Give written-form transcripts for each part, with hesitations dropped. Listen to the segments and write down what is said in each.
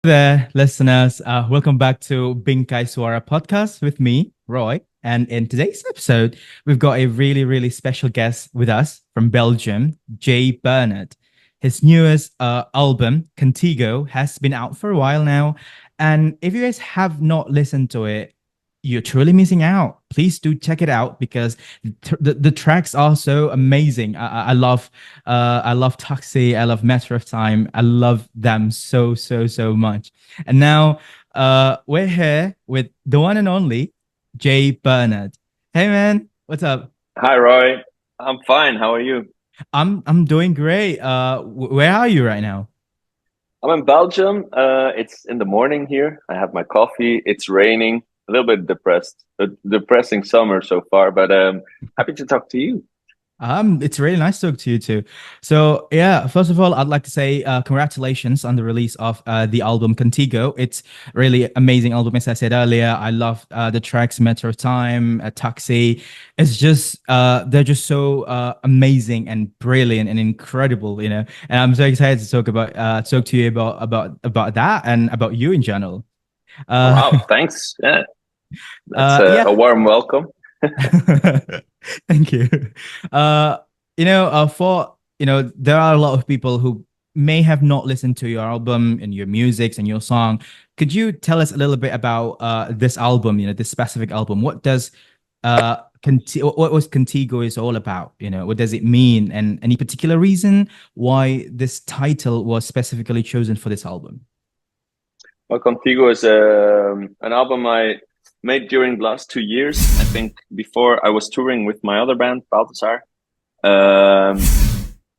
There, listeners. Welcome back to Bingkai Suara podcast with me, Roy. And in today's episode, we've got a really, really special guest with us from Belgium, Jay Bernardt. His newest album, Contigo, has been out for a while now. And if you guys have not listened to it, you're truly missing out. Please do check it out because the tracks are so amazing. I love Taxi. I love Matter of Time. I love them so much. And now we're here with the one and only Jay Bernardt. Hey man, what's up? Hi, Roy. I'm fine. How are you? I'm doing great. Where are you right now? I'm in Belgium. It's in the morning here. I have my coffee. It's raining. A little bit depressed. A depressing summer so far, but happy to talk to you. It's really nice to talk to you too. So yeah, first of all, I'd like to say congratulations on the release of the album Contigo. It's really amazing album, as I said earlier. I love the tracks Matter of Time, Taxi. It's just they're just so amazing and brilliant and incredible, you know. And I'm so excited to talk to you about that and about you in general. Oh, Uh, wow, thanks. Yeah, that's a yeah. warm welcome. Thank you. Uh, for there are a lot of people who may have not listened to your album and your music and your song. Could you tell us a little bit about this album? This specific album. What does what was Contigo is all about? What does it mean, and any particular reason why this title was specifically chosen for this album? Well, Contigo is an album I made during the last 2 years. I think before I was touring with my other band, Balthazar. And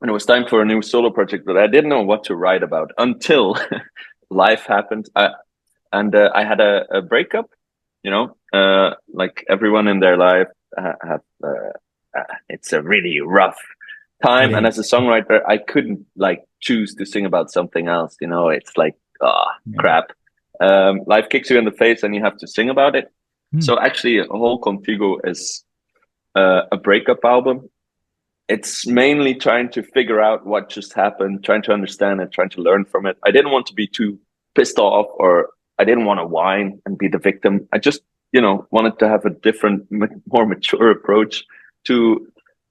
it was time for a new solo project, but I didn't know what to write about until life happened. I had a breakup, like everyone in their life have, it's a really rough It time. And as a is. songwriter, I couldn't like choose to sing about something else. It's like, Yeah. crap. Life kicks you in the face and you have to sing about it. Hmm. So actually, a whole Contigo is a breakup album. It's mainly trying to figure out what just happened, trying to understand it, trying to learn from it. I didn't want to be too pissed off, or I didn't want to whine and be the victim. I just, wanted to have a different, more mature approach to,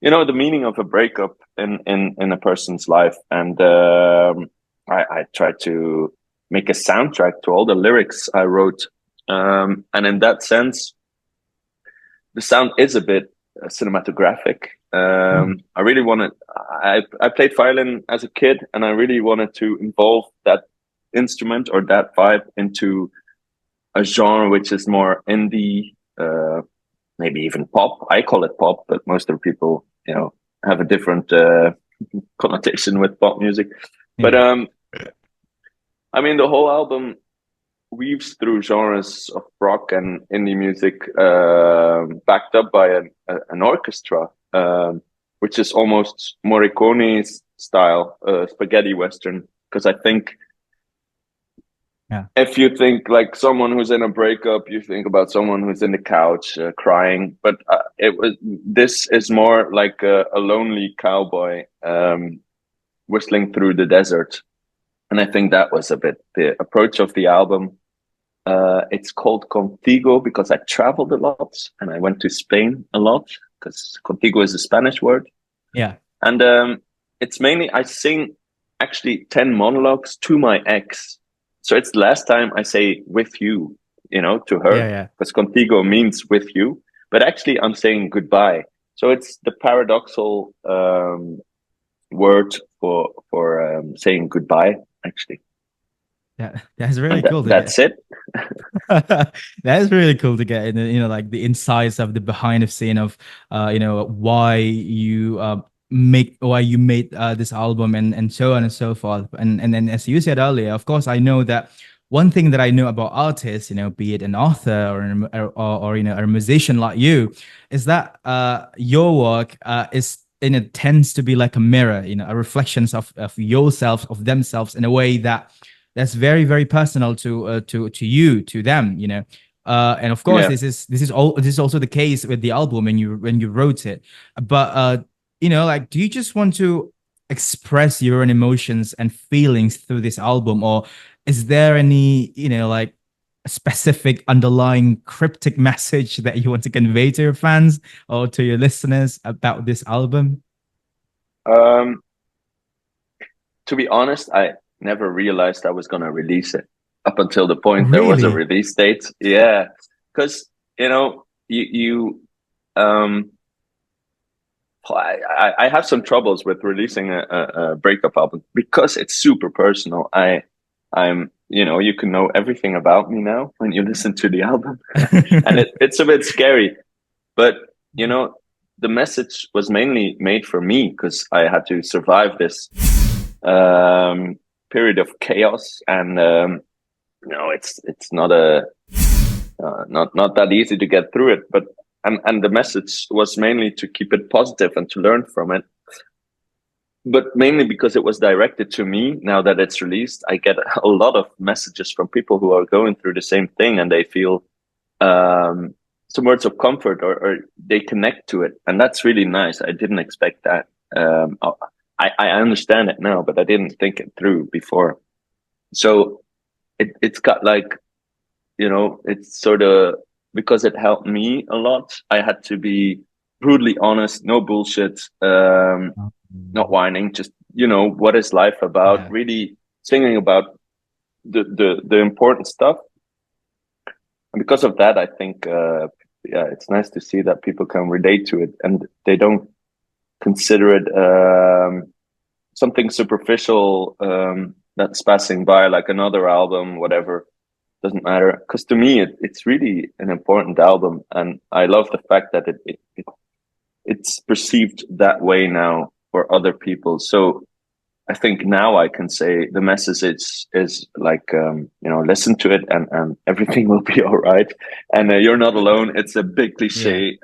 the meaning of a breakup in a person's life. And I tried to make a soundtrack to all the lyrics I wrote. And in that sense, the sound is a bit cinematographic. Hmm. I really wanted. I played violin as a kid, and I really wanted to involve that instrument or that vibe into a genre which is more indie, maybe even pop. I call it pop, but most of the people, have a different connotation with pop music. But Yeah. I mean, the whole album weaves through genres of rock and indie music, backed up by an orchestra, which is almost Morricone's style, spaghetti western. Because I think Yeah. if you think like someone who's in a breakup, you think about someone who's in the couch crying. But this is more like a lonely cowboy whistling through the desert. And I think that was a bit the approach of the album. It's called Contigo because I traveled a lot and I went to Spain a lot because Contigo is a Spanish word. Yeah. And it's mainly, I sing actually 10 monologues to my ex. So it's the last time I say with you, to Yeah. her, Yeah. because Contigo means with you. But actually, I'm saying goodbye. So it's the paradoxal word for saying goodbye, actually. Yeah, that's really And cool to get. that's it. That is really cool to get, like the insights of the behind the scene of, why you why you made this album and so on and so forth. And then as you said earlier, of course, I know that one thing that I know about artists, be it an author or a musician like you, is that your work is tends to be like a mirror, a reflections of yourself, of themselves in a way that's very very personal to you, to them, and of course Yeah. this is also the case with the album when you wrote it, but like, do you just want to express your own emotions and feelings through this album, or is there any, like a specific underlying cryptic message that you want to convey to your fans or to your listeners about this album? Um, to be honest, I never realized I was going to release it up until the point there was a Really? release date. Yeah, because you um, I have some troubles with releasing a breakup album because it's super personal. I'm you can know everything about me now when you listen to the album, and it's a bit scary. But the message was mainly made for me because I had to survive this period of chaos, and it's not a not that easy to get through it. But and the message was mainly to keep it positive and to learn from it. But mainly because it was directed to me. Now that it's released, I get a lot of messages from people who are going through the same thing, and they feel um, some words of comfort, or they connect to it, and that's really nice. I didn't expect that. I understand it now, but I didn't think it through before. So it's got like, it's sort of, because it helped me a lot. I had to be brutally honest, no bullshit, not whining, just, what is life about? Yeah. Really singing about the important stuff. And because of that, I think, yeah, it's nice to see that people can relate to it and they don't consider it something superficial that's passing by, like another album, whatever. Doesn't matter. Because to me, it's really an important album, and I love the fact that it's perceived that way now for other people. So I think now I can say the message is like, listen to it, and everything will be all right. And you're not alone. It's a big Yeah. cliche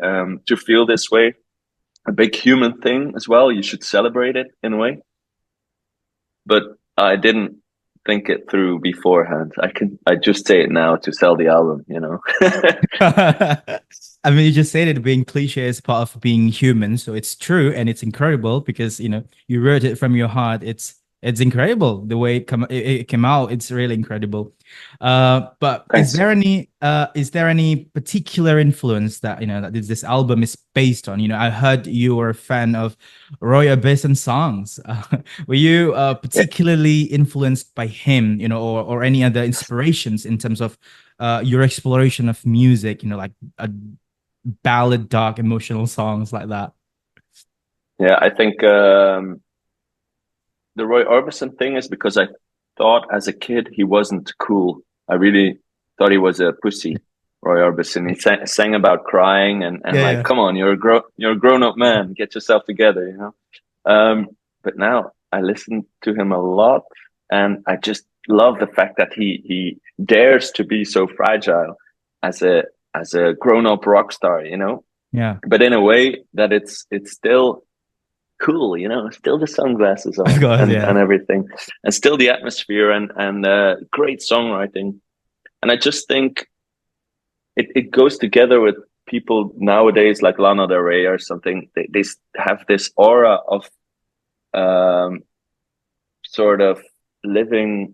to feel this way, a big human thing as well. You should celebrate it in a way. But I didn't think it through beforehand. I just say it now to sell the album. I mean, you just said it, being cliche is part of being human, so it's true and it's incredible because you wrote it from your heart. It's incredible the way it came out. It's really incredible. But is Thanks. there any particular influence that that this album is based on? I heard you were a fan of Roy Orbison's songs. Were you Yeah, particularly influenced by him, or any other inspirations in terms of your exploration of music, like a ballad, dark, emotional songs like that? yeah. I think the Roy Orbison thing is because I thought as a kid he wasn't cool. I really thought he was a pussy, Roy Orbison. He sang about crying and Yeah, like, yeah. come on, you're a grown up man, get yourself together. But now I listen to him a lot, and I just love the fact that he dares to be so fragile as a grown up rock star. Yeah. But in a way that it's still cool, still the sunglasses Of on course, and yeah. everything, and still the atmosphere and great songwriting. And I just think it goes together with people nowadays like Lana Del Rey or something. They have this aura of um, sort of living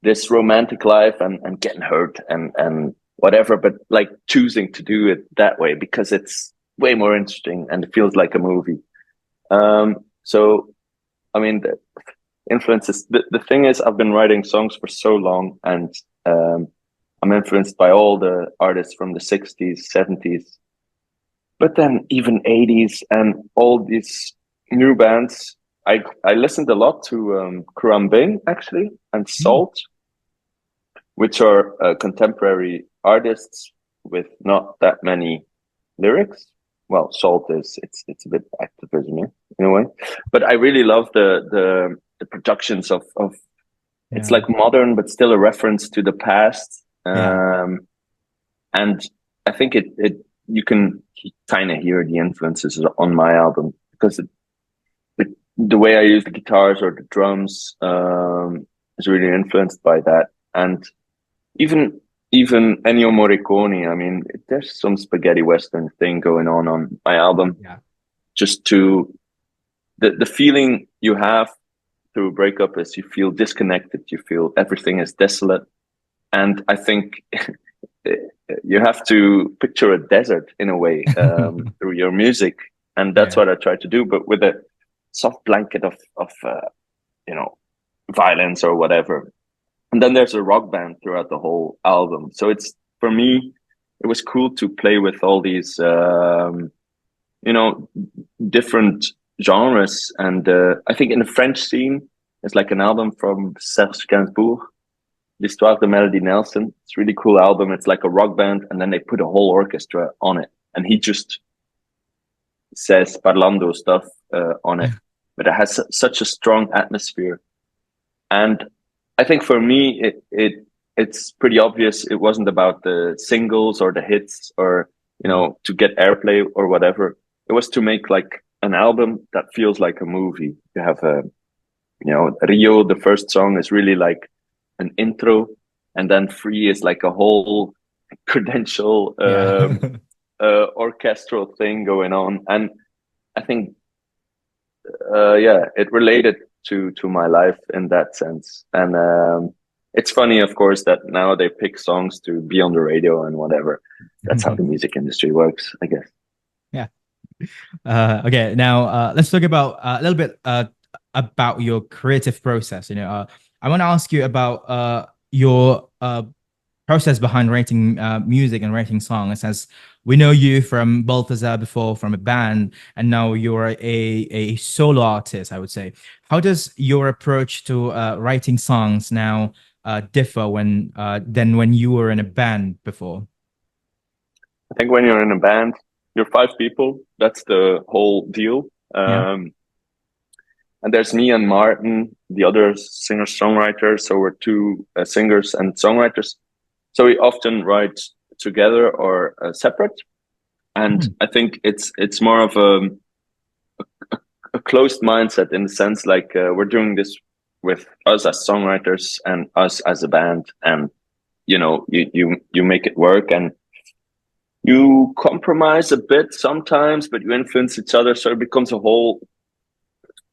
this romantic life and getting hurt and whatever, but like choosing to do it that way because it's way more interesting and it feels like a movie. So I mean, the influences. The thing is, I've been writing songs for so long, and I'm influenced by all the artists from the '60s, '70s, but then even '80s, and all these new bands. I listened a lot to Bing actually and Mm. Salt, which are contemporary artists with not that many lyrics. Well, Salt is it's a bit activism, yeah, in a way, but I really love the productions of it's Yeah. like modern but still a reference to the past, Yeah. and I think it you can kind of hear the influences on my album because the way I use the guitars or the drums is really influenced by that, and even even Ennio Morricone. I mean, there's some spaghetti western thing going on my album. Yeah. Just to the feeling you have through a breakup is you feel disconnected, you feel everything is desolate. And I think you have to picture a desert in a way through your music. And that's Yeah. what I try to do, but with a soft blanket of violence or whatever. And then there's a rock band throughout the whole album. So it's, for me, it was cool to play with all these, different genres. And I think in the French scene, it's like an album from Serge Gainsbourg, L'Histoire de Melody Nelson. It's a really cool album. It's like a rock band, and then they put a whole orchestra on it. And he just says parlando stuff on it. But it has such a strong atmosphere. And I think for me, it's pretty obvious. It wasn't about the singles or the hits or, to get airplay or whatever. It was to make like an album that feels like a movie. You have Rio, the first song is really like an intro, and then Free is like a whole credential, orchestral thing going on. And I think, it related to my life in that sense. And it's funny, of course, that now they pick songs to be on the radio and whatever. That's how the music industry works, I guess. Yeah. Okay. Now let's talk about a little bit about your creative process. I want to ask you about your process behind writing music and writing songs, as we know you from Balthazar before, from a band, and now you're a solo artist, I would say. How does your approach to writing songs now differ than when you were in a band before? I think when you're in a band, you're 5 people. That's the whole deal. And there's me and Martin, the other singer-songwriter. So we're two singers and songwriters. So we often write together or separate. And I think it's more of a closed mindset, in the sense like we're doing this with us as songwriters and us as a band. And, you make it work, and you compromise a bit sometimes, but you influence each other. So it becomes a whole,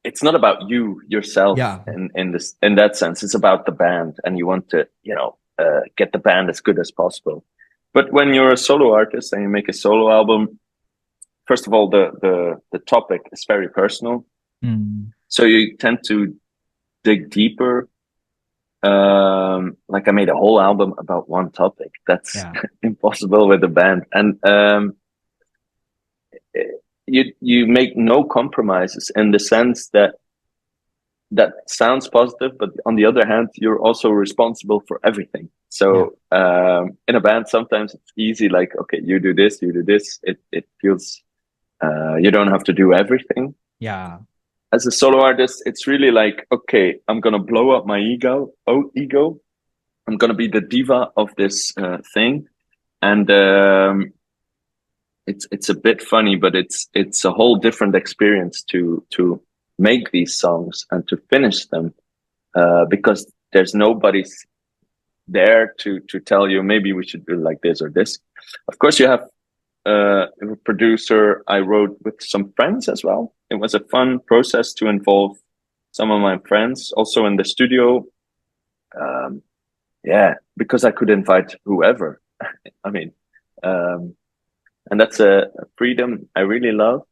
it's not about you yourself in that sense. It's about the band, and you want to, get the band as good as possible. But when you're a solo artist and you make a solo album, first of all, the topic is very personal. So you tend to dig deeper. Like I made a whole album about one topic. That's impossible with a band. And you make no compromises, in the sense that sounds positive, but on the other hand, you're also responsible for everything. So in a band, sometimes it's easy, like, okay, you do this. It feels you don't have to do everything. Yeah. As a solo artist, it's really like, okay, I'm gonna blow up my ego. I'm gonna be the diva of this thing, and it's a bit funny, but it's a whole different experience to make these songs and to finish them, because there's nobody there to tell you maybe we should do like this or this. Of course, you have a producer. I wrote with some friends as well. It was a fun process to involve some of my friends also in the studio. Because I could invite whoever. I mean, and that's a freedom I really love.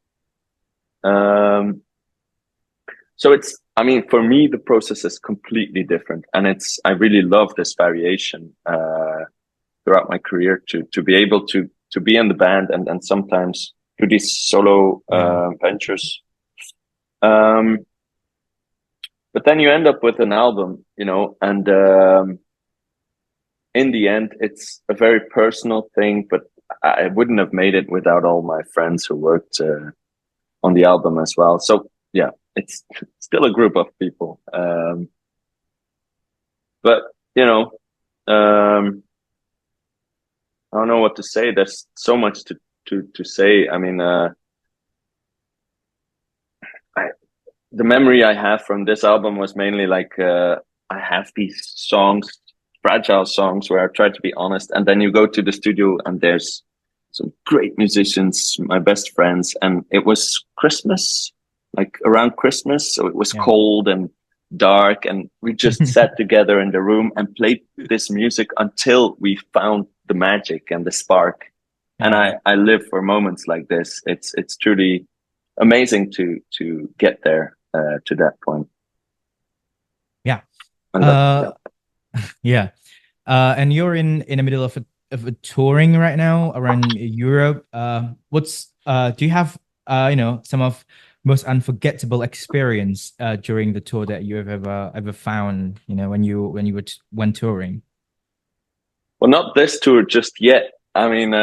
So it's, I mean, for me, the process is completely different, and I really love this variation throughout my career to be able to be in the band and sometimes do these solo ventures. But then you end up with an album, and in the end, it's a very personal thing, but I wouldn't have made it without all my friends who worked on the album as well. So yeah, it's still a group of people. But I don't know what to say. There's so much to say. I mean, the memory I have from this album was mainly like, I have these songs, fragile songs, where I try to be honest. And then you go to the studio and there's some great musicians, my best friends. And it was Christmas, like around Christmas. So it was cold and dark, and we just sat together in the room and played this music until we found the magic and the spark. And I live for moments like this. It's truly amazing to get there to that point. Yeah. And that, Yeah. And you're in the middle of a touring right now around Europe. Do you have some of most unforgettable experience during the tour that you have ever found, when you went touring? well, not this tour just yet. I mean,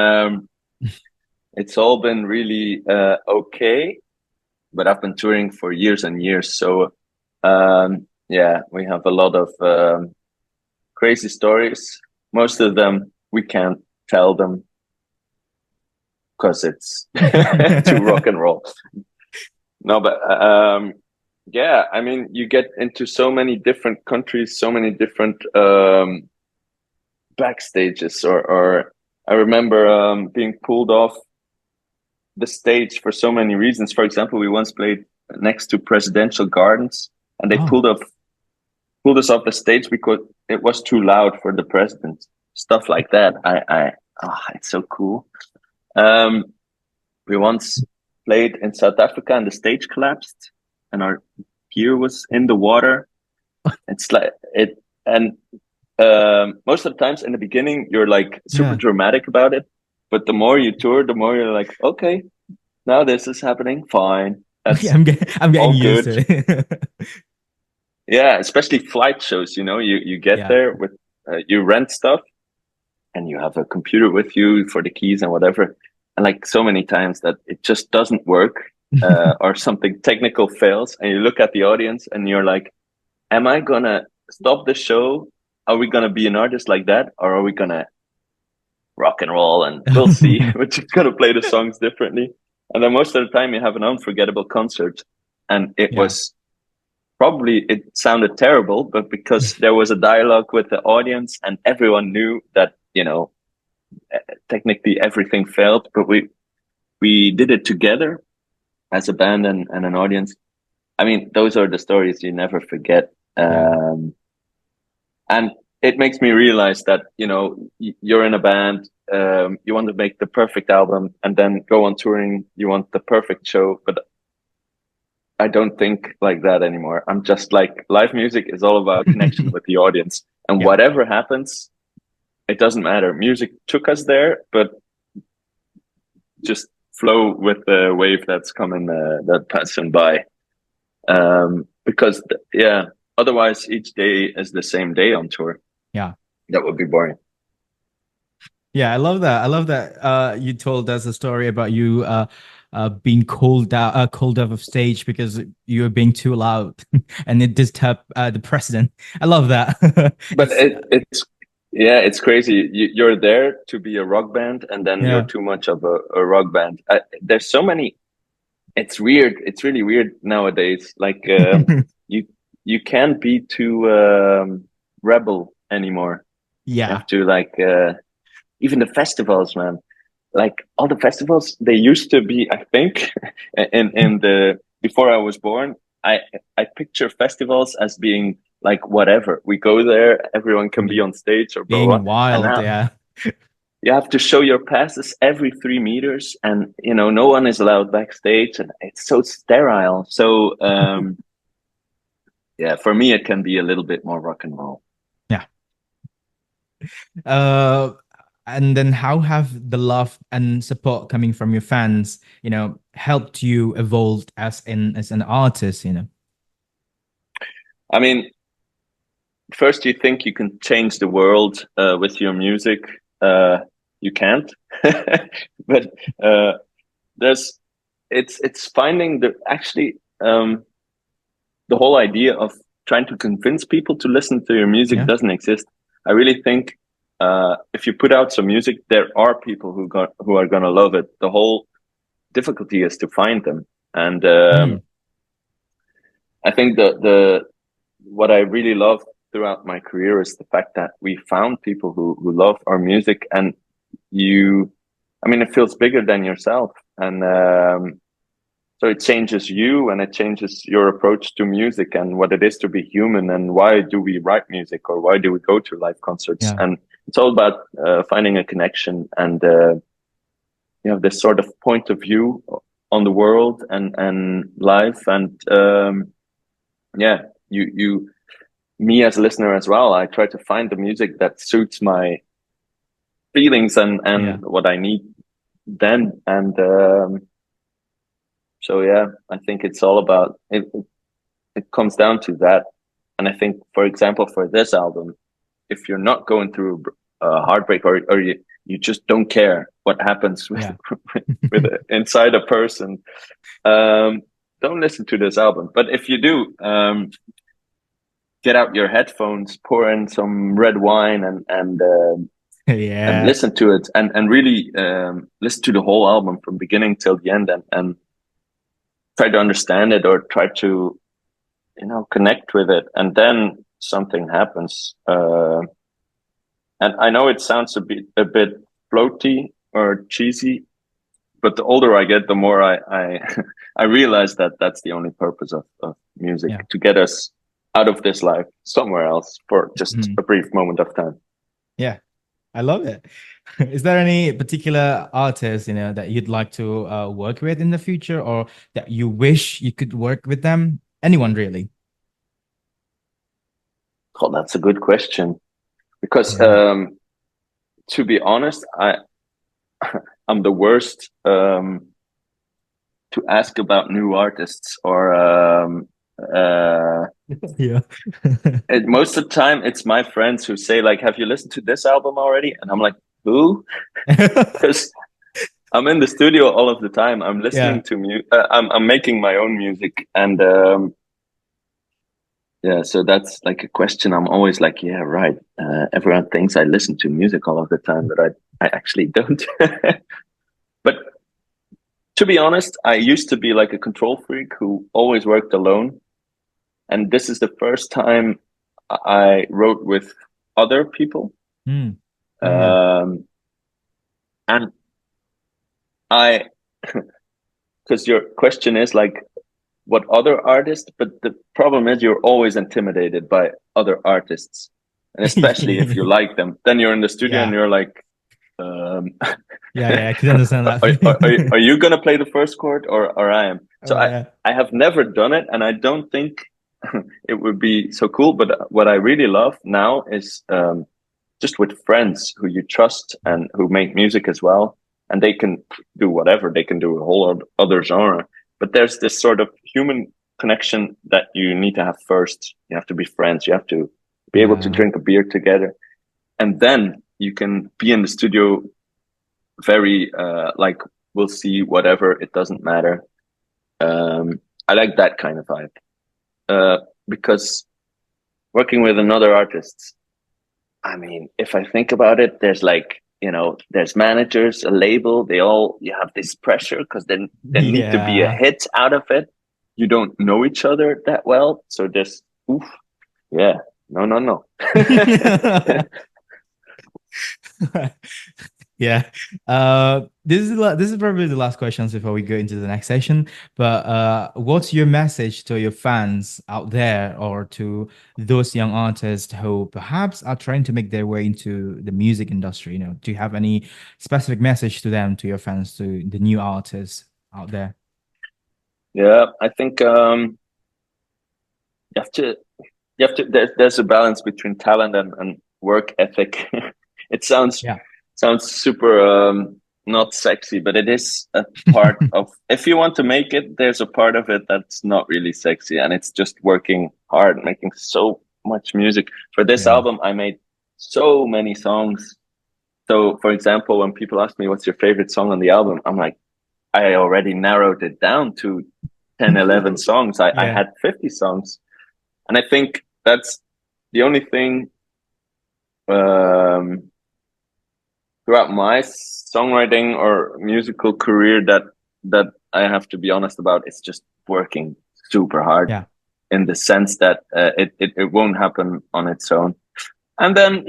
it's all been really okay, but I've been touring for years and years. So yeah, we have a lot of crazy stories. Most of them we can't tell them because it's too rock and roll. No, but yeah, I mean, you get into so many different countries, so many different backstages, or I remember being pulled off the stage for so many reasons. For example, we once played next to presidential gardens, and they pulled us off the stage because it was too loud for the president. Stuff like that. It's so cool. We once played in South Africa and the stage collapsed and our gear was in the water. It's like it, and most of the times in the beginning you're like super dramatic about it, but the more you tour, the more you're like, okay, now this is happening, fine. That's I'm getting used good. to it. Yeah, especially flight shows. You get there with you rent stuff, and you have a computer with you for the keys and whatever. And like so many times that it just doesn't work, or something technical fails, and you look at the audience and you're like, am I gonna stop the show? Are we gonna be an artist like that, or are we gonna rock and roll? And we'll see. We're just gonna play the songs differently. And then most of the time you have an unforgettable concert, and it was probably, it sounded terrible, but because there was a dialogue with the audience and everyone knew that, technically everything failed, but we did it together as a band and an audience. I mean, those are the stories you never forget. And it makes me realize that, you're in a band, you want to make the perfect album and then go on touring, you want the perfect show, but I don't think like that anymore. I'm just like, live music is all about connection with the audience, and whatever happens, it doesn't matter. Music took us there, but just flow with the wave that's coming, that passing by. Because otherwise each day is the same day on tour. Yeah, that would be boring. Yeah, I love that. I love that you told us a story about you being called off of stage because you were being too loud, and it disturbed the president. I love that. But it's crazy. You're there to be a rock band, and then you're too much of a rock band. There's so many. It's weird. It's really weird nowadays. Like you can't be too rebel anymore. You have to even the festivals, man. Like all the festivals, they used to be, I think, in the before I was born, I picture festivals as being like whatever. We go there, everyone can be on stage or being blah, blah. wild, and now, you have to show your passes every 3 meters, and no one is allowed backstage, and it's so sterile. So yeah, for me it can be a little bit more rock and roll. Yeah. And then how have the love and support coming from your fans, helped you evolve as an artist, I mean, first you think you can change the world with your music. You can't. But it's finding the whole idea of trying to convince people to listen to your music doesn't exist. I really think if you put out some music, there are people who are gonna love it. The whole difficulty is to find them, and I think the what I really love throughout my career is the fact that we found people who love our music, and it feels bigger than yourself, and So it changes you, and it changes your approach to music and what it is to be human, and why do we write music, or why do we go to live concerts? Yeah. And it's all about finding a connection, and you have this sort of point of view on the world and life. And yeah, me as a listener as well, I try to find the music that suits my feelings and Yeah. what I need then. And so yeah, I think it's all about it. It comes down to that. And I think, for example, for this album, if you're not going through a heartbreak, or you just don't care what happens with Yeah. with inside a person, don't listen to this album. But if you do, get out your headphones, pour in some red wine, and Yeah. listen to it, and really listen to the whole album from beginning till the end, and try to understand it, or try to connect with it, and then something happens. And I know it sounds a bit floaty or cheesy, but the older I get, the more I I realize that that's the only purpose of music, Yeah. to get us out of this life somewhere else for just a brief moment of time. Yeah. I love it. Is there any particular artist, that you'd like to work with in the future, or that you wish you could work with them? Anyone really? Oh, that's a good question, because Yeah. to be honest, I'm the worst to ask about new artists, or Yeah. most of the time it's my friends who say, like, have you listened to this album already? And I'm like, who? Because I'm in the studio all of the time. I'm Yeah. listening to music. I'm making my own music, and yeah. So that's like a question. I'm always like, yeah, right. Everyone thinks I listen to music all of the time, but I actually don't. But to be honest, I used to be like a control freak who always worked alone, and this is the first time I wrote with other people. Mm. Yeah. Um, and I, because your question is like, what other artist, but the problem is you're always intimidated by other artists, and especially if you like them, then you're in the studio and Yeah. you're like, um, Yeah. Yeah. I can understand that are feeling. you gonna play the first chord, or I am? Oh, So yeah. I have never done it, and I don't think it would be so cool. But what I really love now is just with friends who you trust and who make music as well, and they can do whatever. They can do a whole other genre, but there's this sort of human connection that you need to have first. You have to be friends. You have to be able to Yeah. drink a beer together, and then you can be in the studio very like, we'll see, whatever, it doesn't matter. I like that kind of vibe, because working with another artist, I mean, if I think about it, there's like, there's managers, a label, you have this pressure because then there need to be a Yeah. hit out of it. You don't know each other that well. So there's, oof, yeah, no, no, no. Yeah. This is probably the last questions before we go into the next session. But what's your message to your fans out there, or to those young artists who perhaps are trying to make their way into the music industry? Do you have any specific message to them, to your fans, to the new artists out there? Yeah, I think you have to, there's a balance between talent and work ethic. It Yeah. sounds super not sexy, but it is a part of, if you want to make it, there's a part of it that's not really sexy, and it's just working hard, making so much music. For this Yeah. album, I made so many songs. So for example, when people ask me what's your favorite song on the album, I'm like, I already narrowed it down to 10, 11 songs. I Yeah. had 50 songs. And I think that's the only thing um, throughout my songwriting or musical career that I have to be honest about. It's just working super hard, Yeah. in the sense that it won't happen on its own. And then,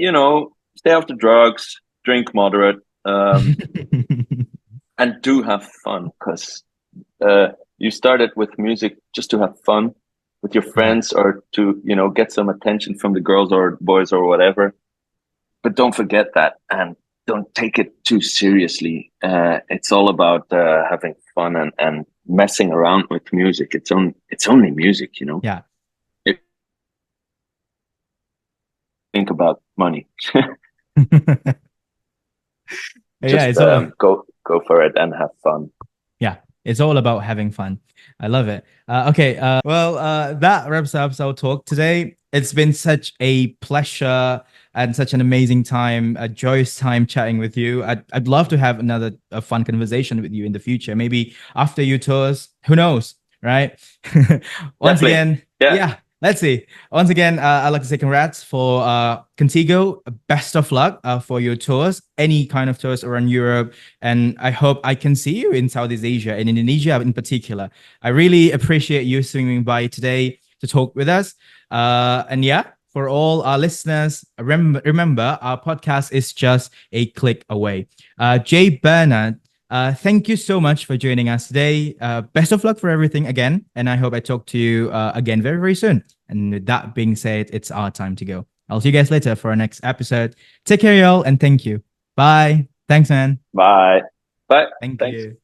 stay off the drugs, drink moderate, and do have fun, because uh, You started with music just to have fun with your friends or to, get some attention from the girls or boys or whatever. But don't forget that, and don't take it too seriously. It's all about having fun and messing around with music. It's only music, Yeah. Think about money. Yeah, Just it's all go for it and have fun. yeah, it's all about having fun. I love it. Okay, well, that wraps up our talk today. It's been such a pleasure and such an amazing time, a joyous time chatting with you. I'd love to have another a fun conversation with you in the future, maybe after your tours. Who knows, right? Once Definitely. again, Yeah. yeah, let's see. Once again, I'd like to say congrats for Contigo. Best of luck for your tours, any kind of tours around Europe. And I hope I can see you in Southeast Asia and Indonesia in particular. I really appreciate you swinging by today to talk with us. And yeah, for all our listeners, remember our podcast is just a click away. Jay Bernardt, thank you so much for joining us today. Best of luck for everything again. And I hope I talk to you again very, very soon. And with that being said, it's our time to go. I'll see you guys later for our next episode. Take care, y'all, and thank you. Bye. Thanks, man. Bye. Bye. Thank Thanks. you.